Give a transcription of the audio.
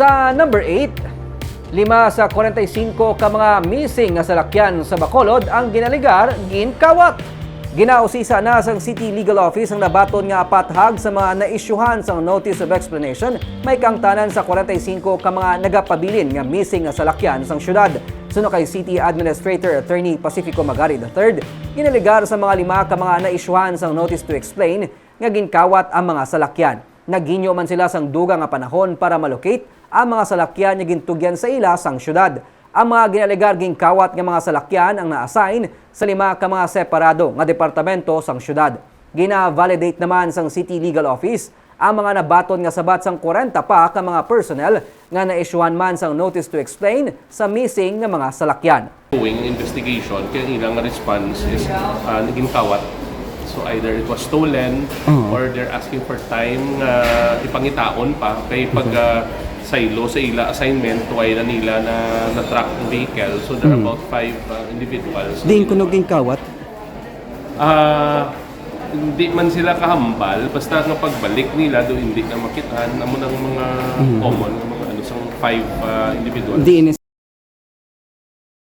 Sa number 8, 5 sa 45 ka mga missing nga salakyan sa Bacolod ang ginaligar ginkawat. Ginausisa na sang City Legal Office ang nabaton nga apathag sa mga naisyuhan sang Notice of Explanation may kangtanan sa 45 ka mga nagapabilin nga missing nga salakyan sang syudad. Suno kay City Administrator Attorney Pacifico Magari III, ginaligar sa mga 5 ka mga naisyuhan sang Notice to Explain nga ginkawat ang mga salakyan. Nagginyo man sila sang dugang nga panahon para malocate ang mga salakyan nga gintugyan sa ila sang syudad. Ang mga ginaligar ginkawat nga mga salakyan ang na-assign sa 5 ka mga separado nga departamento sang syudad. Gina-validate naman sang City Legal Office ang mga nabaton nga sabat sang 40 pa ka mga personnel nga na-issuehan man sang Notice to Explain sa missing nga mga salakyan. Doing investigation, kaya ilang response is naging kawat. So either it was stolen or they're asking for time ipangitaon pa kay pag saylo sa ila assignment why na nila na track ng vehicle. So there are about 5 individuals. Diin kuno ginkawat. Hindi man sila kahambal basta nga pagbalik nila do hindi na makitaan amo ng mga common mga ano sang 5 individuals. Diin